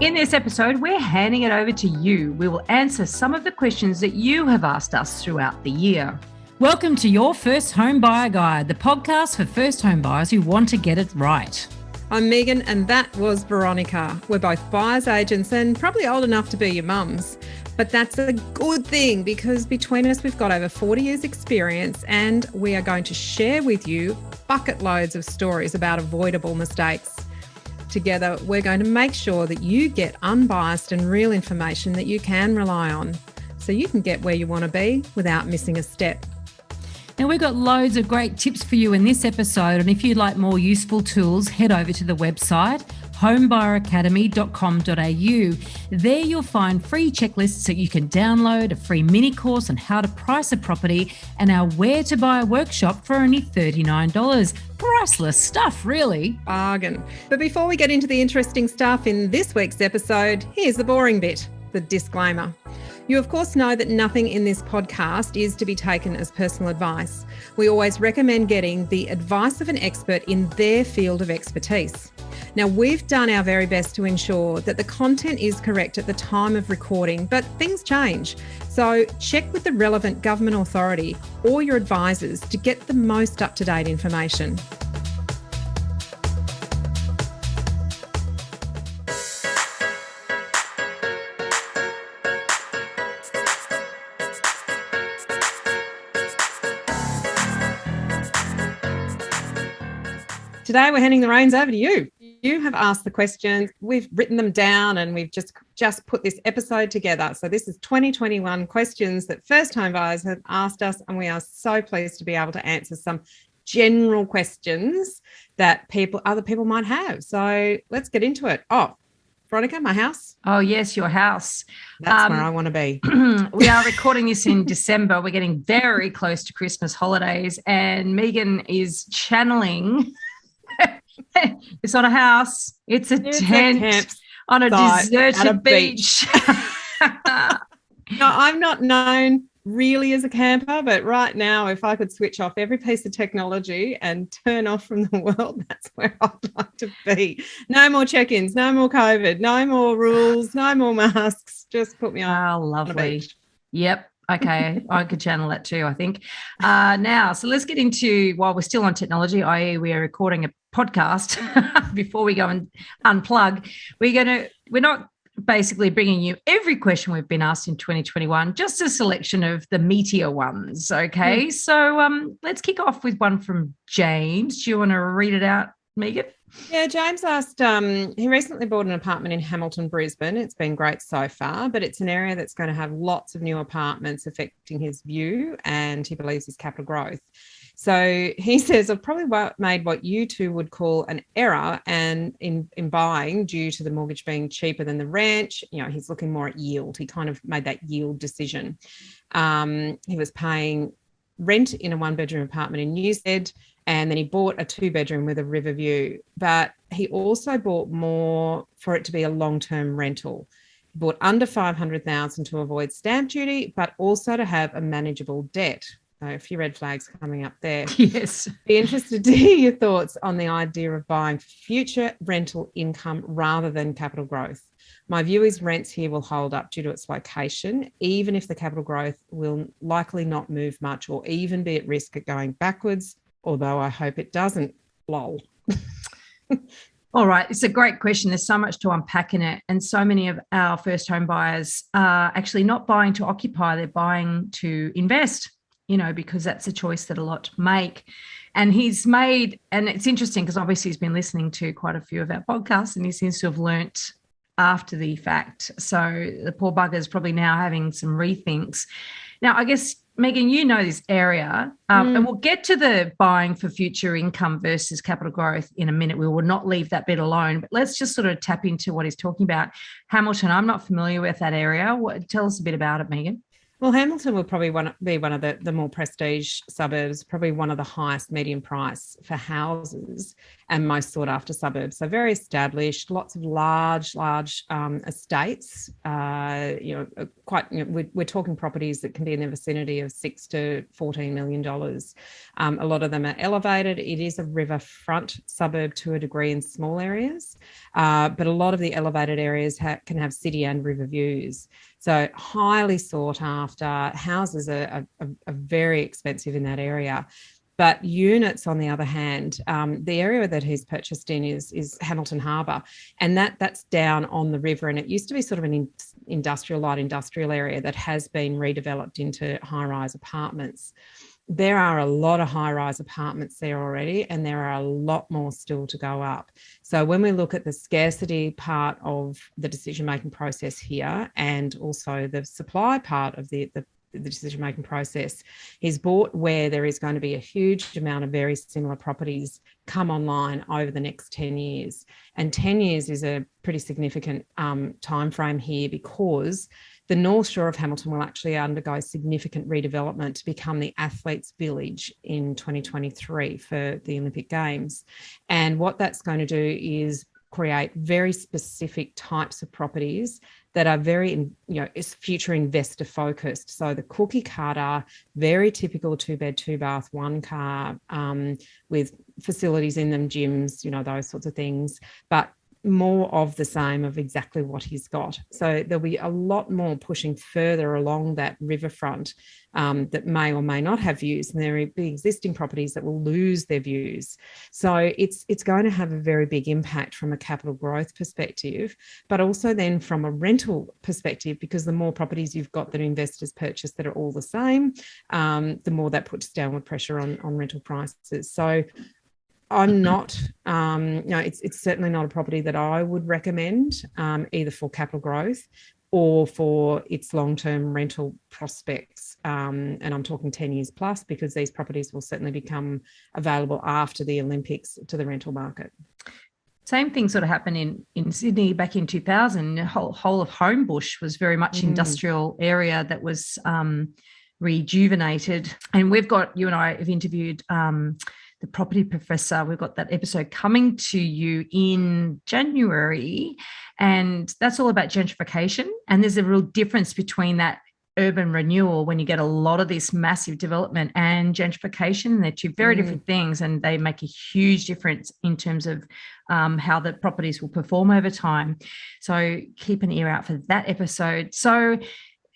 In this episode, we're handing it over to you. We will answer some of the questions that you have asked us throughout the year. Welcome to Your First Home Buyer Guide, the podcast for first home buyers who want to get it right. I'm Megan and that was Veronica. We're both buyers agents and probably old enough to be your mums. But that's a good thing because between us, we've got over 40 years experience and we are going to share with you bucket loads of stories about avoidable mistakes. Together, we're going to make sure that you get unbiased and real information that you can rely on so you can get where you want to be without missing a step. Now, we've got loads of great tips for you in this episode, and if you'd like more useful tools, head over to the website homebuyeracademy.com.au. There you'll find free checklists that you can download, a free mini course on how to price a property, and our Where to Buy workshop for only $39. Priceless stuff, really. Bargain. But before we get into the interesting stuff in this week's episode, here's the boring bit, the disclaimer. You, of course, know that nothing in this podcast is to be taken as personal advice. We always recommend getting the advice of an expert in their field of expertise. Now, we've done our very best to ensure that the content is correct at the time of recording, but things change. So check with the relevant government authority or your advisors to get the most up-to-date information. Today, we're handing the reins over to you. You have asked the questions, we've written them down, and we've just put this episode together. So this is 2021 questions that first home buyers have asked us, and we are so pleased to be able to answer some general questions that other people might have. So let's get into it. Oh, Veronica, my house? Oh, yes, your house. That's where I want to be. We are recording this in December. We're getting very close to Christmas holidays, and Megan is channeling... It's not a house. It's a tent on a deserted beach. No, I'm not known really as a camper, but right now, if I could switch off every piece of technology and turn off from the world, that's where I'd like to be. No more check-ins, no more COVID, no more rules, no more masks. Just put me on. Oh, lovely. On a beach. Yep. Okay, I could channel that too, I think. Now, so let's get into, while we're still on technology, i.e. we are recording a podcast before we go and unplug, we're not basically bringing you every question we've been asked in 2021, just a selection of the meatier ones, okay? So let's kick off with one from James. Do you want to read it out, Megan? Yeah, James asked, he recently bought an apartment in Hamilton, Brisbane. It's been great so far, but it's an area that's going to have lots of new apartments affecting his view, and he believes his capital growth. So he says, I've probably made what you two would call an error and in buying due to the mortgage being cheaper than the ranch. You know, he's looking more at yield. He kind of made that yield decision. He was paying rent in a one-bedroom apartment in Newstead, and then he bought a two-bedroom with a river view. But he also bought more for it to be a long-term rental. He bought under $500,000 to avoid stamp duty, but also to have a manageable debt. So a few red flags coming up there. Yes. Be interested to hear your thoughts on the idea of buying future rental income rather than capital growth. My view is rents here will hold up due to its location, even if the capital growth will likely not move much or even be at risk of going backwards, although I hope it doesn't. Lol. All right. It's a great question. There's so much to unpack in it. And so many of our first home buyers are actually not buying to occupy, they're buying to invest, you know, because that's a choice that a lot make. And he's made, and it's interesting because obviously he's been listening to quite a few of our podcasts and he seems to have learnt after the fact. So the poor bugger is probably now having some rethinks. Now, I guess, Megan, you know this area, and we'll get to the buying for future income versus capital growth in a minute. We will not leave that bit alone, but let's just sort of tap into what he's talking about. Hamilton, I'm not familiar with that area. Tell us a bit about it, Megan. Well, Hamilton will probably be one of the more prestige suburbs, probably one of the highest median price for houses and most sought after suburbs. So very established, lots of large estates. We're talking properties that can be in the vicinity of $6 to $14 million. A lot of them are elevated. It is a riverfront suburb to a degree in small areas, but a lot of the elevated areas can have city and river views. So highly sought after. Houses are very expensive in that area. But units, on the other hand, the area that he's purchased in is Hamilton Harbour, and that's down on the river. And it used to be sort of an light industrial area that has been redeveloped into high-rise apartments. There are a lot of high-rise apartments there already, and there are a lot more still to go up. So when we look at the scarcity part of the decision-making process here, and also the supply part of the decision-making process, he's bought where there is going to be a huge amount of very similar properties come online over the next 10 years. And 10 years is a pretty significant time frame here, because the North Shore of Hamilton will actually undergo significant redevelopment to become the athletes' village in 2023 for the Olympic Games. And what that's going to do is create very specific types of properties that are very, is future investor focused. So the cookie cutter, very typical 2-bed, 2-bath, 1-car, with facilities in them, gyms, those sorts of things, but more of the same of exactly what he's got. So there'll be a lot more pushing further along that riverfront that may or may not have views, and there will be existing properties that will lose their views. So it's going to have a very big impact from a capital growth perspective, but also then from a rental perspective, because the more properties you've got that investors purchase that are all the same, the more that puts downward pressure on rental prices. So I'm not, it's certainly not a property that I would recommend either for capital growth or for its long-term rental prospects. And I'm talking 10 years plus, because these properties will certainly become available after the Olympics to the rental market. Same thing sort of happened in Sydney back in 2000. The whole of Homebush was very much industrial area that was rejuvenated. And you and I have interviewed the property professor. We've got that episode coming to you in January, and that's all about gentrification. And there's a real difference between that urban renewal, when you get a lot of this massive development, and gentrification. They're two very different things, and they make a huge difference in terms of how the properties will perform over time. So keep an ear out for that episode. So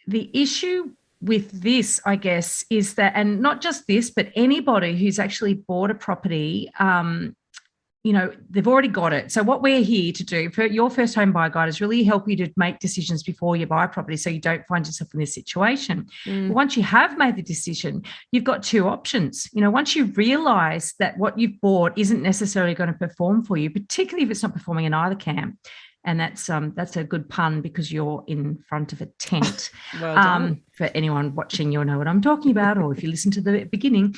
the issue with this, I guess, is that, and not just this, but anybody who's actually bought a property, they've already got it. So what we're here to do for your first home buyer guide is really help you to make decisions before you buy a property, so you don't find yourself in this situation. Once you have made the decision, you've got two options. Once you realize that what you've bought isn't necessarily going to perform for you, particularly if it's not performing in either camp. And that's a good pun, because you're in front of a tent. Well done. For anyone watching, you'll know what I'm talking about, or if you listen to the beginning.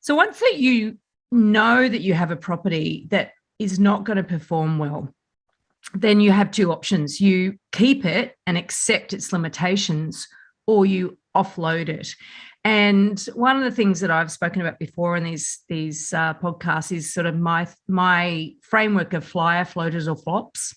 So once that you know that you have a property that is not going to perform well, then you have two options. You keep it and accept its limitations, or you offload it. And one of the things that I've spoken about before in these podcasts is sort of my framework of flyer, floaters, or flops.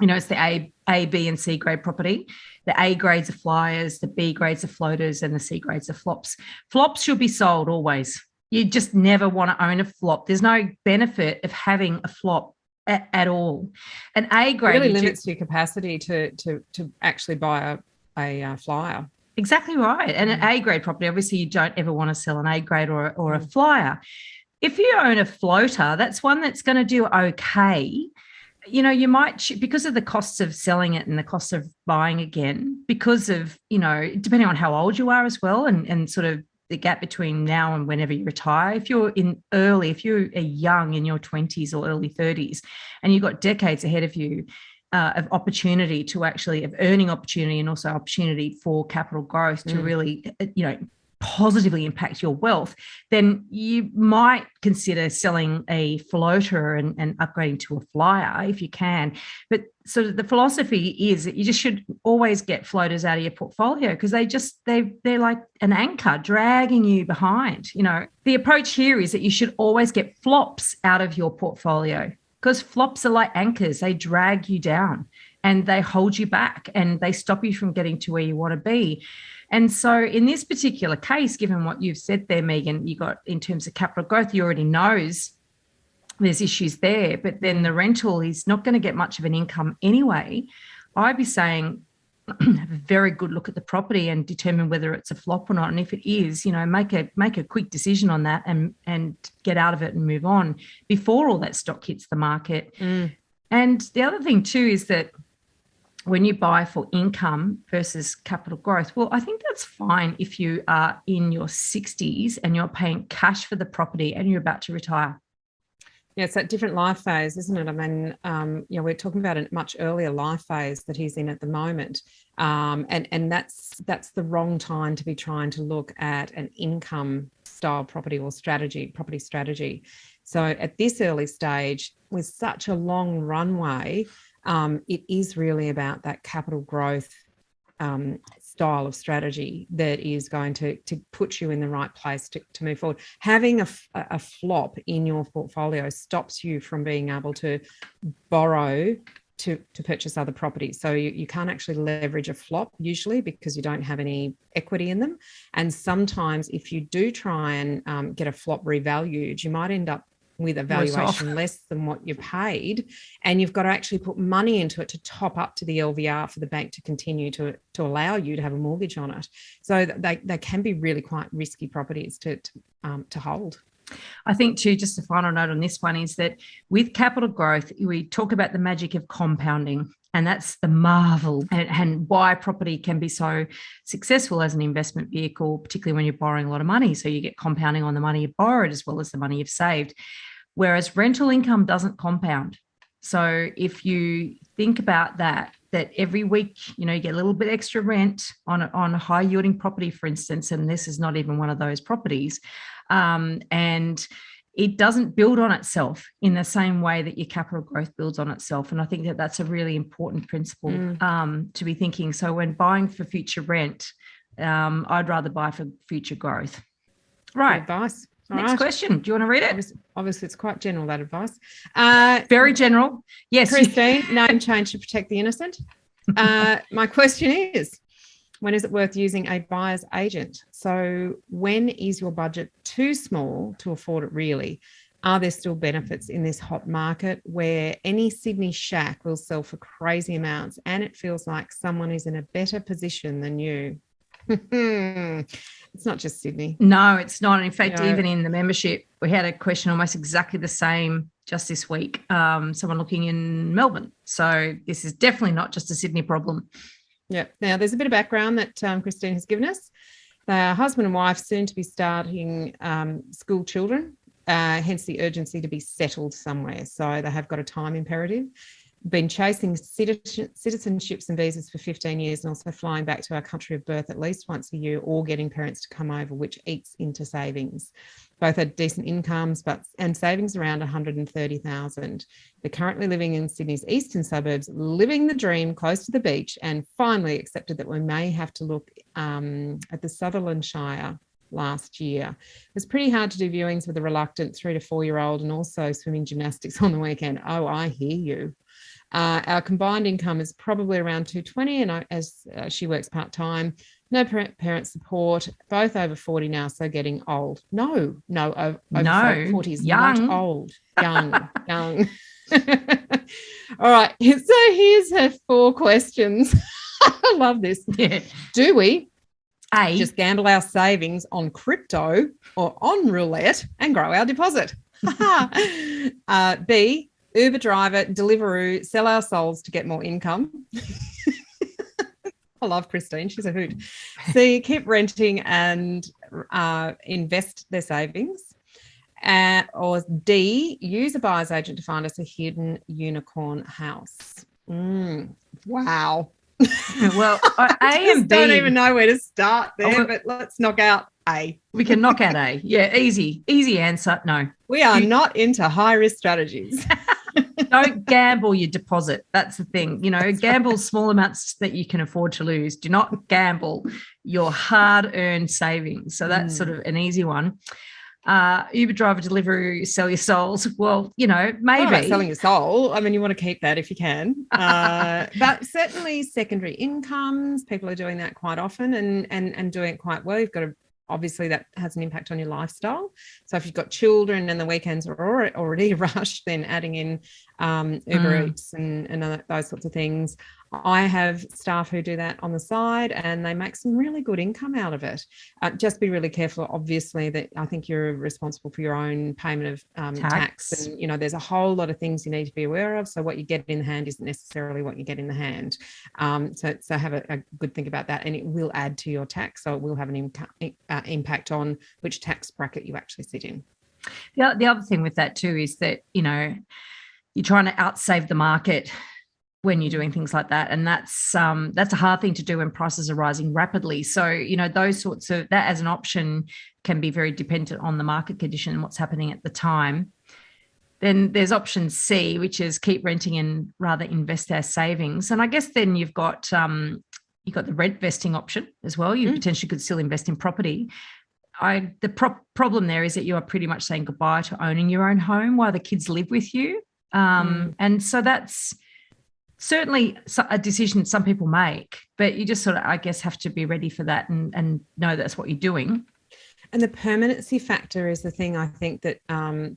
It's the A, B, and C grade property. The A grades are flyers, the B grades are floaters, and the C grades are flops. Flops should be sold always. You just never want to own a flop. There's no benefit of having a flop at all. An A grade really limits your capacity to actually buy a flyer. Exactly right. And an A grade property, obviously, you don't ever want to sell an A grade or a flyer. If you own a floater, that's one that's going to do okay. You might, because of the costs of selling it and the cost of buying again, because of, depending on how old you are as well, and sort of the gap between now and whenever you retire. If you're young in your 20s or early 30s, and you've got decades ahead of you of opportunity to actually, of earning opportunity, and also opportunity for capital growth to really, positively impact your wealth, then you might consider selling a floater and upgrading to a flyer if you can. But so the philosophy is that you just should always get floaters out of your portfolio, because they're like an anchor dragging you behind. The approach here is that you should always get flops out of your portfolio, because flops are like anchors. They drag you down and they hold you back and they stop you from getting to where you want to be. And so in this particular case, given what you've said there, Megan, you got in terms of capital growth, you already knows there's issues there, but then the rental is not going to get much of an income anyway. I'd be saying have a very good look at the property and determine whether it's a flop or not. And if it is, make a quick decision on that and get out of it and move on before all that stock hits the market. And the other thing too is that when you buy for income versus capital growth, well, I think that's fine if you are in your 60s and you're paying cash for the property and you're about to retire. Yeah, it's that different life phase, isn't it? I mean, we're talking about a much earlier life phase that he's in at the moment, and that's the wrong time to be trying to look at an income style property strategy. So at this early stage, with such a long runway, it is really about that capital growth style of strategy that is going to put you in the right place to move forward. Having a flop in your portfolio stops you from being able to borrow to purchase other properties. So you can't actually leverage a flop usually because you don't have any equity in them. And sometimes if you do try and get a flop revalued, you might end up with a valuation less than what you paid, and you've got to actually put money into it to top up to the LVR for the bank to continue to allow you to have a mortgage on it. So they can be really quite risky properties to hold. I think too, just a final note on this one is that with capital growth, we talk about the magic of compounding, and that's the marvel and why property can be so successful as an investment vehicle, particularly when you're borrowing a lot of money. So you get compounding on the money you borrowed as well as the money you've saved. Whereas rental income doesn't compound. So if you think about that every week, you get a little bit extra rent on a high yielding property, for instance, and this is not even one of those properties, and it doesn't build on itself in the same way that your capital growth builds on itself. And I think that that's a really important principle to be thinking. So when buying for future rent, I'd rather buy for future growth. Right. Good advice. Next question. Do you want to read it? Obviously, it's quite general, that advice. Very general. Yes. Christine, name change to protect the innocent. My question is, when is it worth using a buyer's agent? So when is your budget too small to afford it really? Are there still benefits in this hot market where any Sydney shack will sell for crazy amounts and it feels like someone is in a better position than you? It's not just Sydney. No, it's not. In fact, even in the membership, we had a question almost exactly the same just this week. Someone looking in Melbourne. So this is definitely not just a Sydney problem. Yeah. Now, there's a bit of background that Christine has given us. They are husband and wife, soon to be starting school children, hence the urgency to be settled somewhere. So they have got a time imperative. Been chasing citizenships and visas for 15 years and also flying back to our country of birth at least once a year or getting parents to come over, which eats into savings. Both had decent incomes and savings around 130,000. They're currently living in Sydney's eastern suburbs, living the dream close to the beach, and finally accepted that we may have to look at the Sutherland Shire last year. It was pretty hard to do viewings with a reluctant 3 to 4 year old and also swimming gymnastics on the weekend. Oh, I hear you. Our combined income is probably around 220, and as she works part-time, no parent support, both over 40 now, so getting old. No, over 40 is young. Not old, young. All right, so here's her 4 questions. I love this. Yeah. Do we just gamble our savings on crypto or on roulette and grow our deposit? B, Uber driver, Deliveroo, sell our souls to get more income. I love Christine. She's a hoot. C, keep renting and invest their savings. Or D, use a buyer's agent to find us a hidden unicorn house. Wow. Well, A and B. Don't even know where to start there, but let's knock out A. We can knock out A. Yeah, easy answer. No. We are not into high-risk strategies. Don't gamble your deposit. That's the thing. Gamble small amounts that you can afford to lose. Do not gamble your hard-earned savings. So that's sort of an easy one. Uber driver, delivery, sell your souls. Well, maybe. Not about selling your soul. I mean, you want to keep that if you can. But certainly secondary incomes, people are doing that quite often and doing it quite well. You've got to, obviously that has an impact on your lifestyle. So if you've got children and the weekends are already rushed, then adding in Uber Eats and those sorts of things. I have staff who do that on the side and they make some really good income out of it. Just be really careful, obviously, that I think you're responsible for your own payment of tax. And, there's a whole lot of things you need to be aware of. So what you get in the hand isn't necessarily what you get in the hand. So have a good think about that, and it will add to your tax. So it will have an impact on which tax bracket you actually sit in. The other thing with that too is that, you're trying to outsave the market when you're doing things like that. And that's a hard thing to do when prices are rising rapidly. So, those sorts of, that as an option can be very dependent on the market condition and what's happening at the time. Then there's option C, which is keep renting and rather invest our savings. And I guess then you've got the rent vesting option as well. You potentially could still invest in property. The problem there is that you are pretty much saying goodbye to owning your own home while the kids live with you. And so that's certainly a decision some people make, but you just sort of, I guess, have to be ready for that and know that's what you're doing. And the permanency factor is the thing I think that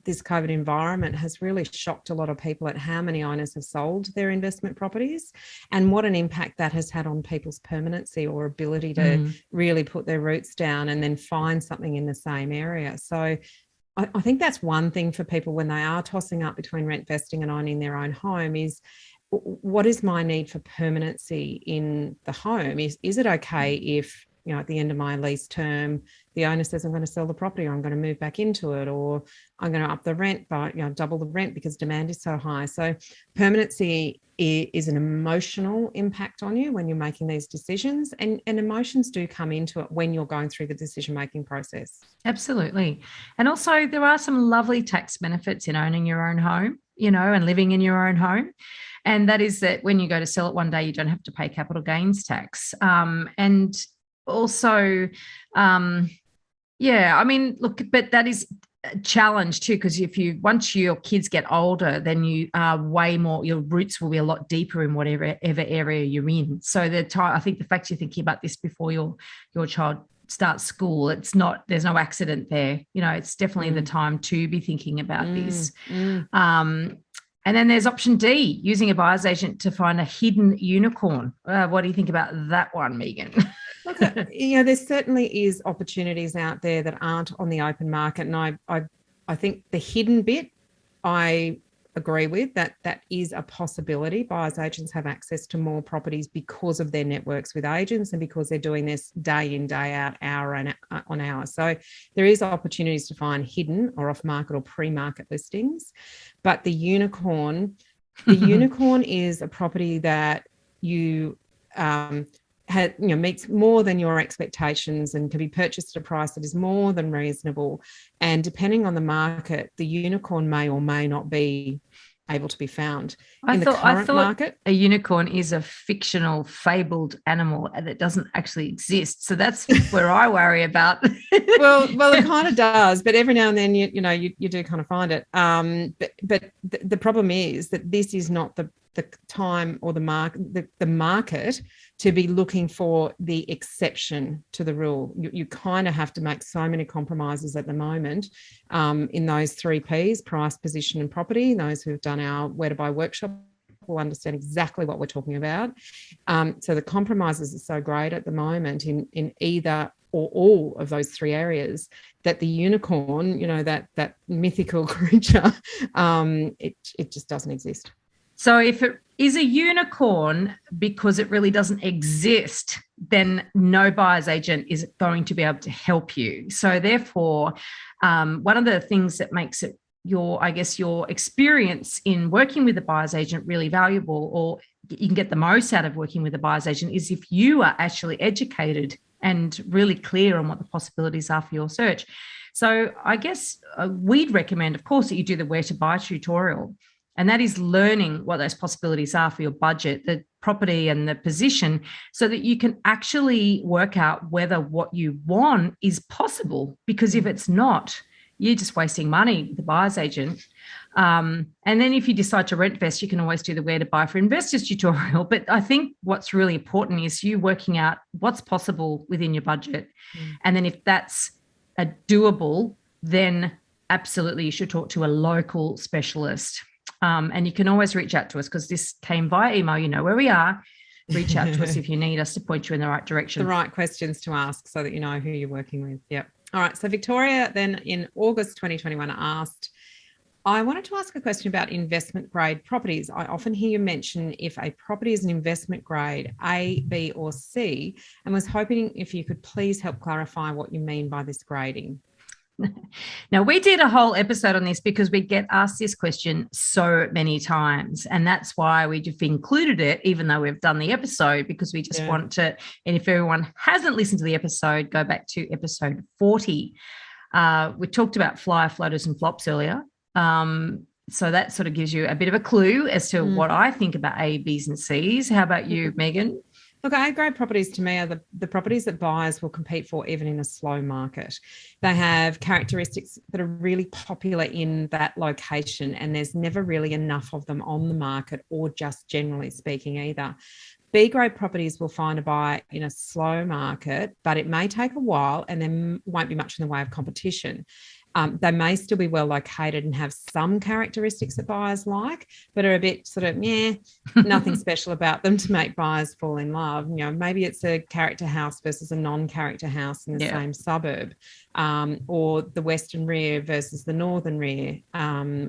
this COVID environment has really shocked a lot of people at how many owners have sold their investment properties and what an impact that has had on people's permanency or ability to really put their roots down and then find something in the same area. So I think that's one thing for people when they are tossing up between rent vesting and owning their own home is, what is my need for permanency in the home? Is it okay if, at the end of my lease term, the owner says I'm going to sell the property or I'm going to move back into it or I'm going to up the rent by, double the rent because demand is so high. So permanency is an emotional impact on you when you're making these decisions, and emotions do come into it when you're going through the decision-making process. Absolutely. And also there are some lovely tax benefits in owning your own home, and living in your own home. And that is that when you go to sell it one day, you don't have to pay capital gains tax. And also, look, but that is a challenge too, because once your kids get older, then you are way more, your roots will be a lot deeper in whatever area you're in. So I think the fact you're thinking about this before your child starts school, there's no accident there. It's definitely the time to be thinking about this. And then there's option D, using a buyer's agent to find a hidden unicorn. What do you think about that one, Megan? Look, there certainly is opportunities out there that aren't on the open market. And I think the hidden bit, I agree with that is a possibility. Buyers agents have access to more properties because of their networks with agents and because they're doing this day in, day out, hour on hour. So there is opportunities to find hidden or off-market or pre-market listings. But the unicorn is a property that you meets more than your expectations and can be purchased at a price that is more than reasonable. And depending on the market, the unicorn may or may not be able to be found. I thought market. A unicorn is a fictional, fabled animal that doesn't actually exist. So that's where I worry about. well, it kind of does, but every now and then you do kind of find it. But the problem is that this is not the time or the market to be looking for the exception to the rule. You kind of have to make so many compromises at the moment in those 3 Ps, price, position and property. Those who've done our Where to Buy workshop will understand exactly what we're talking about. So the compromises are so great at the moment in either or all of those 3 areas that the unicorn, that mythical creature, it just doesn't exist. So if it is a unicorn because it really doesn't exist, then no buyer's agent is going to be able to help you. So therefore, one of the things that makes it your experience in working with a buyer's agent really valuable, or you can get the most out of working with a buyer's agent, is if you are actually educated and really clear on what the possibilities are for your search. So I guess we'd recommend, of course, that you do the where to buy tutorial. And that is learning what those possibilities are for your budget, the property and the position, so that you can actually work out whether what you want is possible. Because if it's not, you're just wasting money with the buyer's agent. And then if you decide to rent invest, you can always do the where to buy for investors tutorial. But I think what's really important is you working out what's possible within your budget. And then if that's a doable, then absolutely you should talk to a local specialist. And you can always reach out to us because this came via email. You know where we are. Reach out to us if you need us to point you in the right direction. The right questions to ask so that you know who you're working with. Yep. All right. So Victoria then in August 2021 asked, I wanted to ask a question about investment grade properties. I often hear you mention if a property is an investment grade A, B or C, and was hoping if you could please help clarify what you mean by this grading. Now, we did a whole episode on this because we get asked this question so many times, and that's why we just included it, even though we've done the episode, because we just want to, and if everyone hasn't listened to the episode, go back to episode 40. We talked about flyer, floaters and flops earlier. So that sort of gives you a bit of a clue as to what I think about A, Bs and Cs. How about you, Megan? Look, A-grade properties to me are the properties that buyers will compete for even in a slow market. They have characteristics that are really popular in that location, and there's never really enough of them on the market, or just generally speaking either. B-grade properties will find a buyer in a slow market, but it may take a while and there won't be much in the way of competition. They may still be well located and have some characteristics that buyers like, but are a bit sort of, nothing special about them to make buyers fall in love. You know, maybe it's a character house versus a non-character house in the same suburb, or the western rear versus the northern rear,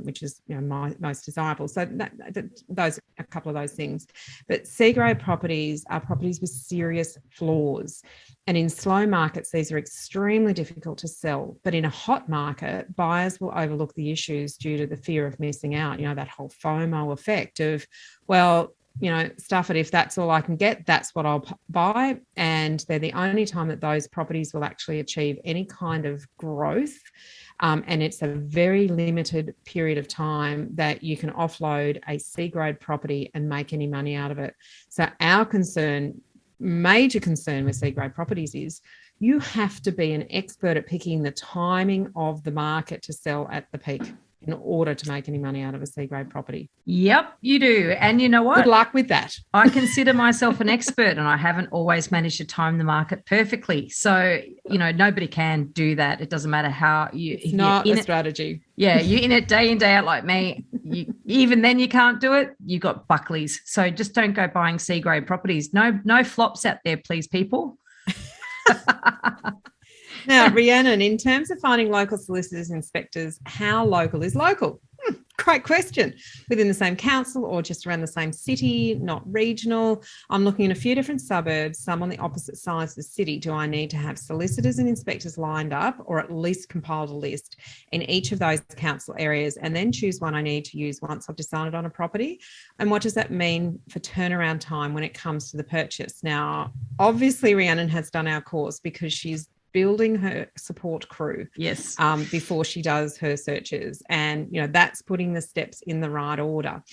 which is most desirable. So those, a couple of those things. But C-grade properties are properties with serious flaws. And in slow markets, these are extremely difficult to sell. But in a hot market, buyers will overlook the issues due to the fear of missing out. You know, that whole FOMO effect of, well, stuff it. If that's all I can get, that's what I'll buy. And they're the only time that those properties will actually achieve any kind of growth. And it's a very limited period of time that you can offload a C-grade property and make any money out of it. So our major concern with C-grade properties is you have to be an expert at picking the timing of the market to sell at the peak in order to make any money out of a C-grade property. Yep, you do. And you know what? Good luck with that. I consider myself an expert, and I haven't always managed to time the market perfectly. So, nobody can do that. It doesn't matter how you... It's not a strategy. Yeah, you're in it day in, day out like me. Even then you can't do it. You got Buckleys. So just don't go buying C-grade properties. No flops out there, please, people. Now, Rhiannon, in terms of finding local solicitors and inspectors, how local is local? Great question. Within the same council or just around the same city, not regional? I'm looking in a few different suburbs, some on the opposite sides of the city. Do I need to have solicitors and inspectors lined up, or at least compiled a list in each of those council areas and then choose one I need to use once I've decided on a property? And what does that mean for turnaround time when it comes to the purchase? Now, obviously, Rhiannon has done our course because she's building her support crew before she does her searches, and that's putting the steps in the right order.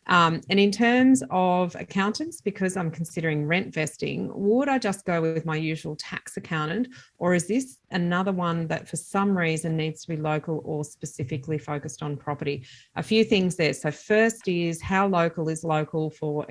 And in terms of accountants, because I'm considering rent vesting, would I just go with my usual tax accountant, or is this another one that for some reason needs to be local or specifically focused on property? A few things there. So first is, how local is local for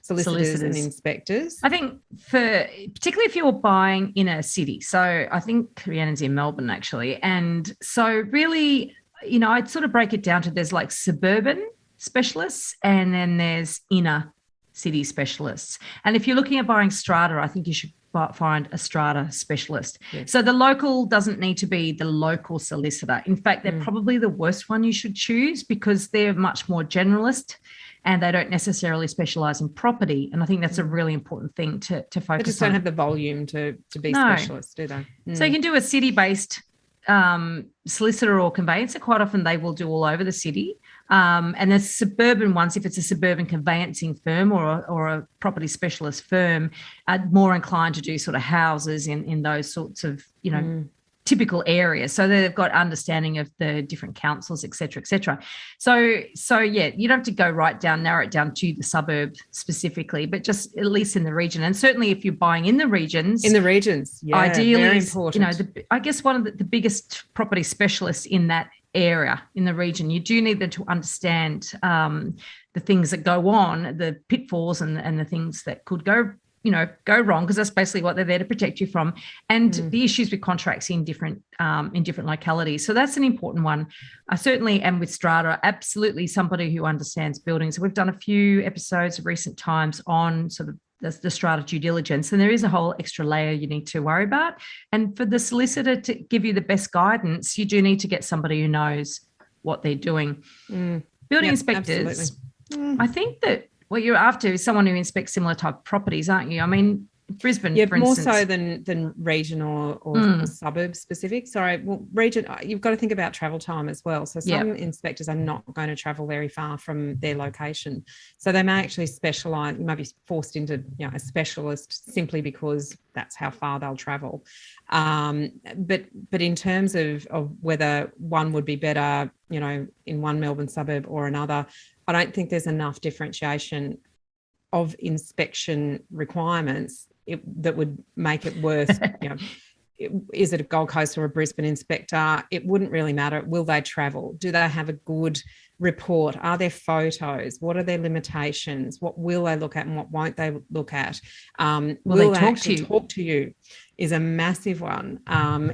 solicitors and inspectors? I think particularly if you're buying in a city. So I think Rhiannon's in Melbourne actually. And so really, I'd sort of break it down to, there's like suburban specialists and then there's inner city specialists. And if you're looking at buying strata, I think you should find a strata specialist. Yes. So the local doesn't need to be the local solicitor. In fact, they're probably the worst one you should choose, because they're much more generalist and they don't necessarily specialise in property. And I think that's a really important thing to focus on. They just don't have the volume to be specialists, do they? So you can do a city-based solicitor or conveyancer. Quite often they will do all over the city. And the suburban ones, if it's a suburban conveyancing firm or a property specialist firm, are more inclined to do sort of houses in those sorts of, typical areas. So they've got understanding of the different councils, et cetera, et cetera. So yeah, you don't have to go narrow it down to the suburb specifically, but just at least in the region. And certainly if you're buying in the regions. Yeah, ideally, very important. I guess one of the biggest property specialists in that area, in the region, you do need them to understand the things that go on, the pitfalls and the things that could go wrong, because that's basically what they're there to protect you from, and the issues with contracts in different localities. So that's an important one. Certainly, and with strata, absolutely somebody who understands buildings. So we've done a few episodes of recent times on sort of the strata due diligence, and there is a whole extra layer you need to worry about. And for the solicitor to give you the best guidance, you do need to get somebody who knows what they're doing. Building inspectors, I think that what you're after is someone who inspects similar type properties, aren't you? I mean, Brisbane, for more instance. so than regional or suburb specific. Sorry, well, region, you've got to think about travel time as well. So some inspectors are not going to travel very far from their location. So they may actually specialise. You might be forced into a specialist simply because that's how far they'll travel. But in terms of whether one would be better, in one Melbourne suburb or another, I don't think there's enough differentiation of inspection requirements that would make it worth, is it a Gold Coast or a Brisbane inspector? It wouldn't really matter. Will they travel? Do they have a good report? Are there photos? What are their limitations? What will they look at and what won't they look at? Will they actually talk to you? Is a massive one.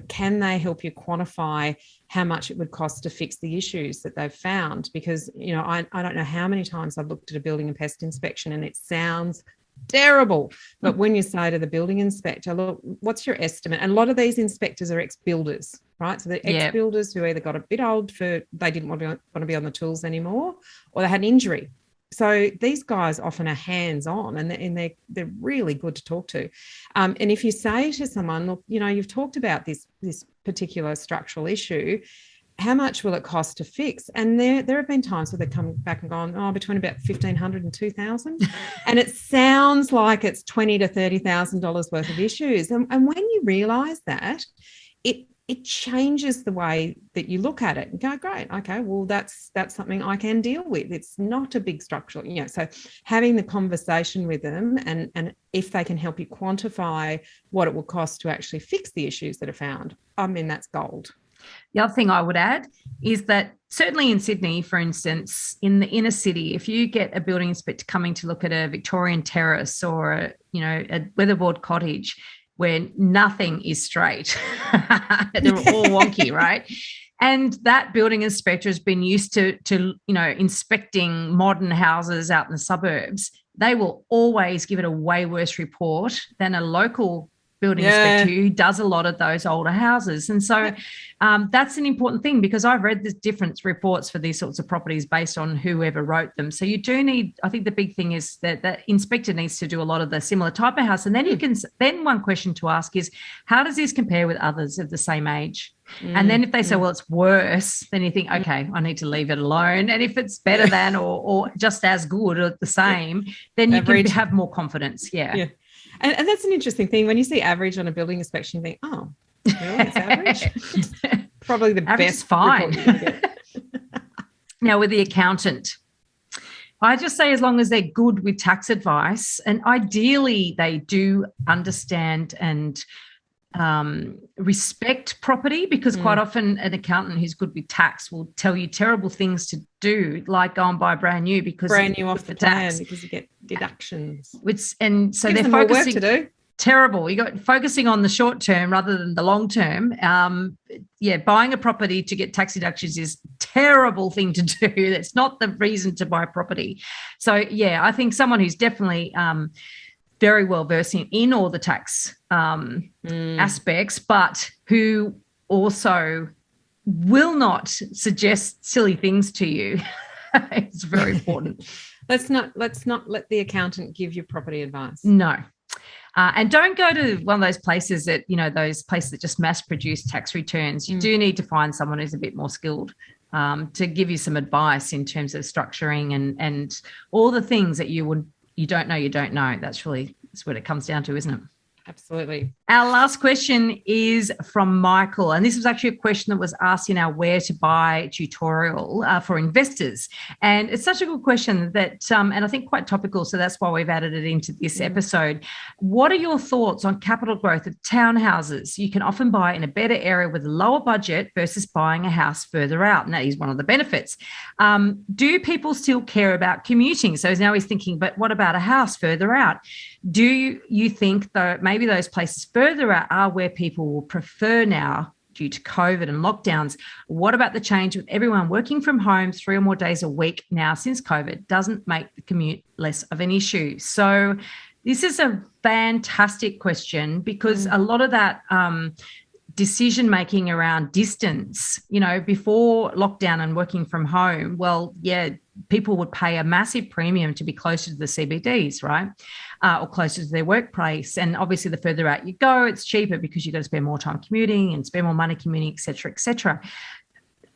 Can they help you quantify how much it would cost to fix the issues that they've found? Because, I don't know how many times I've looked at a building and pest inspection and it sounds terrible. But when you say to the building inspector, look, what's your estimate? And a lot of these inspectors are ex-builders, right? So they're ex-builders who either got a bit old they didn't want to be on the tools anymore, or they had an injury. So these guys often are hands-on and they're really good to talk to. And if you say to someone, look, you've talked about this particular structural issue, how much will it cost to fix? And there have been times where they've come back and gone, between about $1,500 and $2,000. And it sounds like it's $20,000 to $30,000 worth of issues. And when you realise that, it changes the way that you look at it and go, great, okay, well, that's something I can deal with. It's not a big structural, so having the conversation with them and if they can help you quantify what it will cost to actually fix the issues that are found, that's gold. The other thing I would add is that certainly in Sydney, for instance, in the inner city, if you get a building inspector coming to look at a Victorian terrace or a weatherboard cottage where nothing is straight, they're all wonky, right? And that building inspector has been used to inspecting modern houses out in the suburbs, they will always give it a way worse report than a local building inspector who does a lot of those older houses. And so that's an important thing, because I've read the different reports for these sorts of properties based on whoever wrote them. So you do need, I think the big thing is that the inspector needs to do a lot of the similar type of house. And then then one question to ask is, how does this compare with others of the same age? And then if they say, well, it's worse, then you think, okay, I need to leave it alone. And if it's better than or just as good or the same, then you can have more confidence. Yeah. And that's an interesting thing. When you see average on a building inspection, you think, oh, really? It's average? Probably the average best. Is fine. Now, with the accountant, I just say as long as they're good with tax advice, and ideally they do understand and respect property, because quite often an accountant who's good with tax will tell you terrible things to do, like go and buy brand new off the plan because you get deductions. And so they're focusing more work to do. Terrible. You got focusing on the short term rather than the long term. Buying a property to get tax deductions is a terrible thing to do. That's not the reason to buy property. So I think someone who's definitely very well versed in all the tax aspects, but who also will not suggest silly things to you. It's very important. Let's not let the accountant give you property advice. No. And don't go to one of those places that, those places that just mass produce tax returns. You do need to find someone who's a bit more skilled to give you some advice in terms of structuring and all the things that you don't know. That's what it comes down to, isn't it? Absolutely. Our last question is from Michael, and this was actually a question that was asked in our Where to Buy tutorial for investors. And it's such a good question that, and I think quite topical, so that's why we've added it into this episode. What are your thoughts on capital growth of townhouses you can often buy in a better area with a lower budget versus buying a house further out? And that is one of the benefits. Do people still care about commuting? So now he's thinking, but what about a house further out? Do you think that maybe those places further out are where people will prefer now due to COVID and lockdowns? What about the change with everyone working from home 3 or more days a week now since COVID doesn't make the commute less of an issue? So this is a fantastic question because a lot of that decision making around distance, before lockdown and working from home, people would pay a massive premium to be closer to the CBDs, right? Or closer to their workplace. And obviously the further out you go, it's cheaper because you've got to spend more time commuting and spend more money commuting, et cetera, et cetera.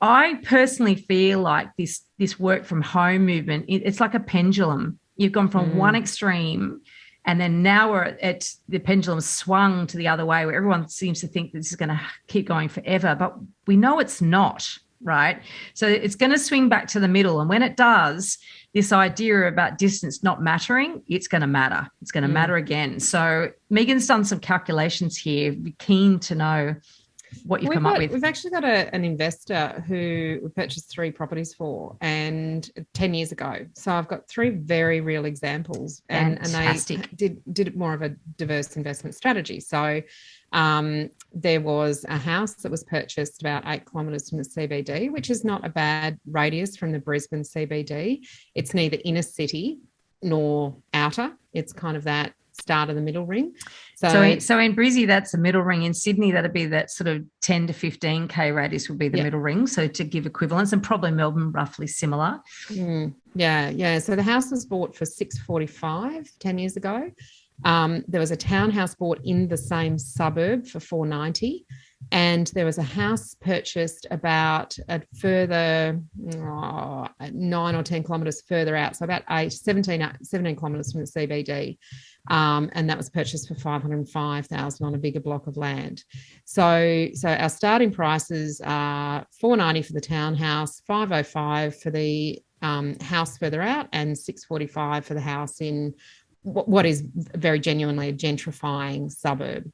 I personally feel like this work from home movement, it's like a pendulum. You've gone from one extreme and then now we're at the pendulum swung to the other way where everyone seems to think this is going to keep going forever, but we know it's not, right? So it's going to swing back to the middle. And when it does, this idea about distance not mattering, it's going to matter. It's going to matter again. So Megan's done some calculations here. Be keen to know what you've come up with. We've actually got an investor who we purchased 3 properties for and 10 years ago. So I've got 3 very real examples and they did more of a diverse investment strategy. So there was a house that was purchased about 8 kilometres from the CBD, which is not a bad radius from the Brisbane CBD. It's neither inner city nor outer. It's kind of that start of the middle ring. So in Brizzy, that's the middle ring. In Sydney, that'd be that sort of 10 to 15K radius would be the middle ring. So to give equivalence, and probably Melbourne roughly similar. Yeah. So the house was bought for $645 10 years ago. There was a townhouse bought in the same suburb for $490. And there was a house purchased about a further 9 or 10 kilometres further out, so about 17 kilometres from the CBD. And that was purchased for $505,000 on a bigger block of land. So our starting prices are $490 for the townhouse, $505 for the house further out, and $645 for the house in what is very genuinely a gentrifying suburb.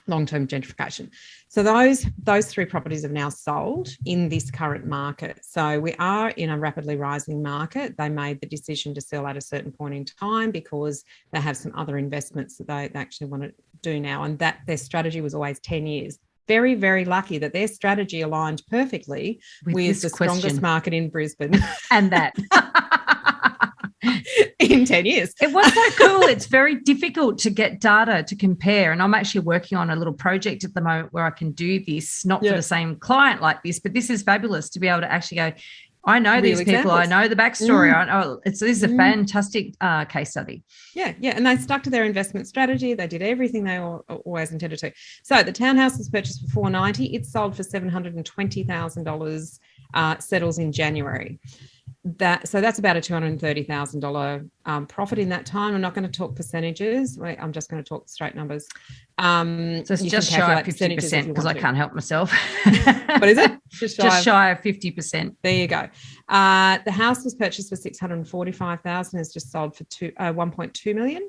Long-term gentrification. So those 3 properties have now sold in this current market. So we are in a rapidly rising market. They made the decision to sell at a certain point in time because they have some other investments that they actually want to do now, and that their strategy was always 10 years. Very, very lucky that their strategy aligned perfectly with the strongest market in Brisbane. And that. In 10 years. It was so cool. It's very difficult to get data to compare. And I'm actually working on a little project at the moment where I can do this, not for the same client like this, but this is fabulous to be able to actually go, I know these people, I know the backstory. I know this is a fantastic case study. Yeah. And they stuck to their investment strategy. They did everything they always intended to. So the townhouse was purchased for $490. It sold for $720,000, settles in January. So that's about a $230,000 profit in that time. I'm not going to talk percentages. I'm just going to talk straight numbers. So it's just shy of 50% because I can't help myself. What is it? Just shy of 50%. There you go. The house was purchased for $645,000. It's just sold for $1.2 million.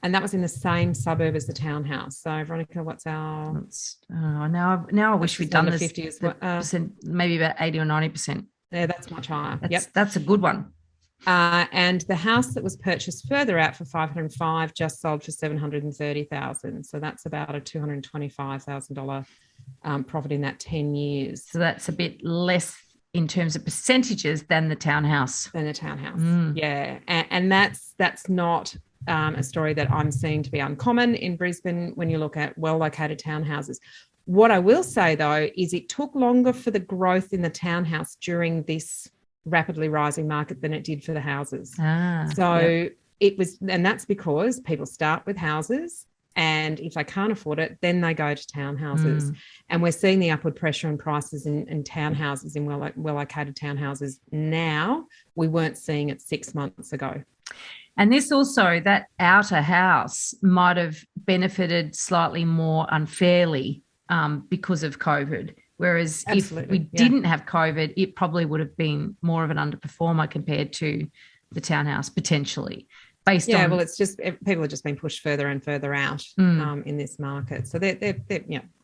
And that was in the same suburb as the townhouse. So, Veronica, what's our... now I wish we'd done this. 50 as well. Maybe about 80 or 90%. Yeah, that's much higher. That's a good one. And the house that was purchased further out for $505 just sold for $730,000. So that's about a $225,000 profit in that 10 years. So that's a bit less in terms of percentages than the townhouse. Yeah. And that's not a story that I'm seeing to be uncommon in Brisbane when you look at well-located townhouses. What I will say, though, is it took longer for the growth in the townhouse during this rapidly rising market than it did for the houses. It was, and that's because people start with houses And if they can't afford it, then they go to townhouses. And we're seeing the upward pressure on prices in townhouses, in well-located townhouses now. We weren't seeing it 6 months ago. And this also, that outer house might have benefited slightly more unfairly because of COVID. Whereas Absolutely, if we didn't have COVID, it probably would have been more of an underperformer compared to the townhouse potentially. Well, it's just people have just been pushed further and further out in this market. So they're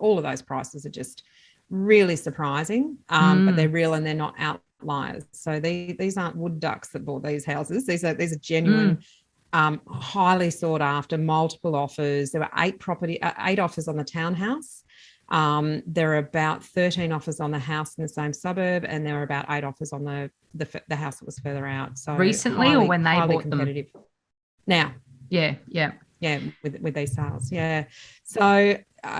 all of those prices are just really surprising, but they're real and they're not outliers. So these aren't wood ducks that bought these houses. These are genuine, highly sought after, multiple offers. There were 8 offers on the townhouse. There are about 13 offers on the house in the same suburb, and there were about 8 offers on the house that was further out. So recently, or when they bought them? Now. Yeah, with these sales. Yeah. So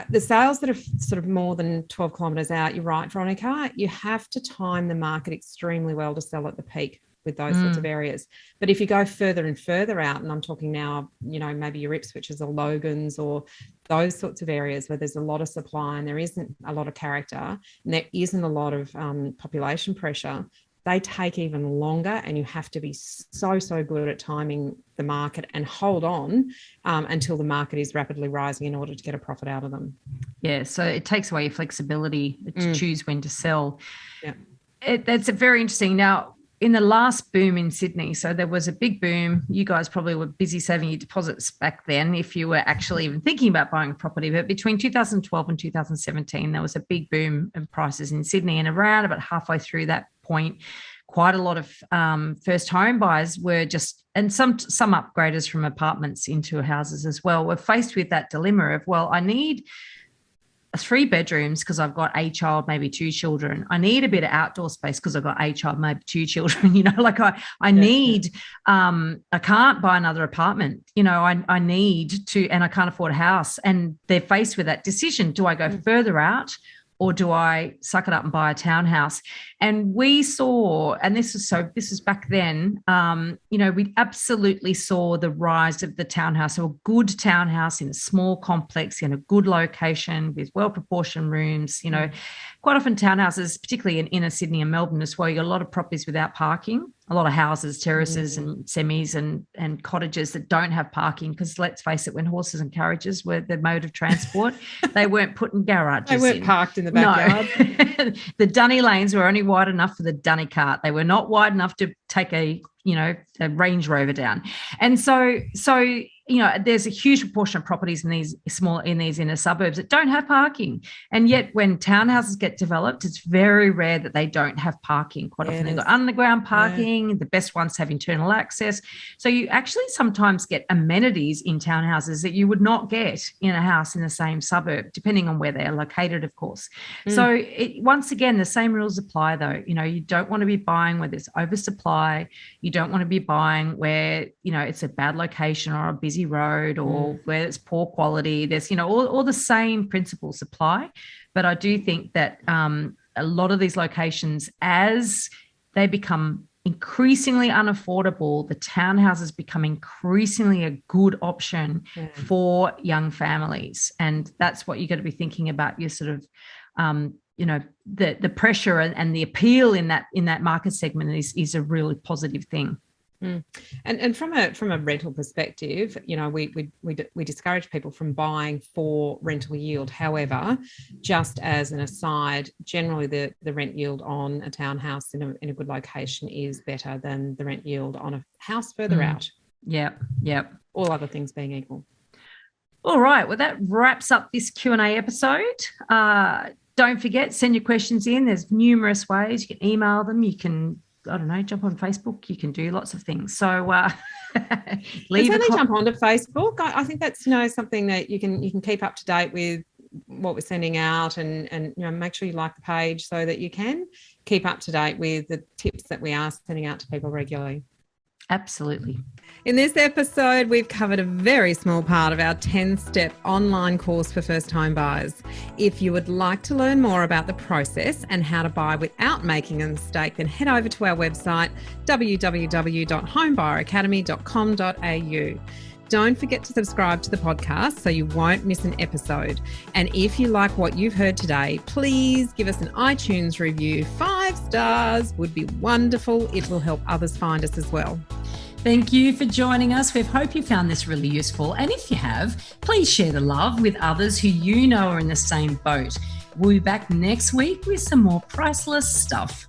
the sales that are sort of more than 12 kilometres out, you're right, Veronica, you have to time the market extremely well to sell at the peak with those sorts of areas. But if you go further and further out, and I'm talking now, maybe your Ipswiches or Logans or those sorts of areas where there's a lot of supply and there isn't a lot of character and there isn't a lot of population pressure, they take even longer, and you have to be so good at timing the market and hold on until the market is rapidly rising in order to get a profit out of them. Yeah, so it takes away your flexibility to choose when to sell. Yeah, that's very interesting. Now, in the last boom in Sydney, so there was a big boom. You guys probably were busy saving your deposits back then if you were actually even thinking about buying a property. But between 2012 and 2017, there was a big boom of prices in Sydney. And around about halfway through that point, quite a lot of first home buyers were just, and some upgraders from apartments into houses as well, were faced with that dilemma of, well, I need 3 bedrooms because I've got a child, maybe 2 children. I need a bit of outdoor space because I've got a child, maybe 2 children. I need, I can't buy another apartment. I need to, and I can't afford a house. And they're faced with that decision. Do I go further out, or do I suck it up and buy a townhouse? And we saw, and this is back then, we absolutely saw the rise of the townhouse. So a good townhouse in a small complex in a good location with well-proportioned rooms. Quite often townhouses, particularly in inner Sydney and Melbourne as well, you got a lot of properties without parking, a lot of houses, terraces and semis and cottages that don't have parking, because let's face it, when horses and carriages were the mode of transport, they weren't put in garages. They weren't parked in the backyard. No. The dunny lanes were only wide enough for the dunny cart. They were not wide enough to take a Range Rover down. And so there's a huge proportion of properties in these inner suburbs that don't have parking. And yet when townhouses get developed, it's very rare that they don't have parking. Quite often they've got underground parking. Yeah. The best ones have internal access. So you actually sometimes get amenities in townhouses that you would not get in a house in the same suburb, depending on where they're located, of course. So once again, the same rules apply though. You don't want to be buying where there's oversupply. You don't want to be buying where, it's a bad location or a busy road or where it's poor quality. There's, all the same principles apply. But I do think that a lot of these locations, as they become increasingly unaffordable, the townhouses become increasingly a good option for young families. And that's what you've got to be thinking about, your sort of, the pressure and the appeal in that market segment is a really positive thing. And from a rental perspective, we discourage people from buying for rental yield. However, just as an aside, generally the rent yield on a townhouse in a good location is better than the rent yield on a house further out. Yeah. All other things being equal. All right. Well, that wraps up this Q&A episode. Don't forget, send your questions in. There's numerous ways. You can email them. You can, jump on Facebook. You can do lots of things. So jump onto Facebook. I think that's, something that you can keep up to date with what we're sending out and make sure you like the page so that you can keep up to date with the tips that we are sending out to people regularly. Absolutely. In this episode, we've covered a very small part of our 10-step online course for first home buyers. If you would like to learn more about the process and how to buy without making a mistake, then head over to our website, www.homebuyeracademy.com.au. Don't forget to subscribe to the podcast so you won't miss an episode. And if you like what you've heard today, please give us an iTunes review. 5 stars would be wonderful. It will help others find us as well. Thank you for joining us. We hope you found this really useful. And if you have, please share the love with others who you know are in the same boat. We'll be back next week with some more priceless stuff.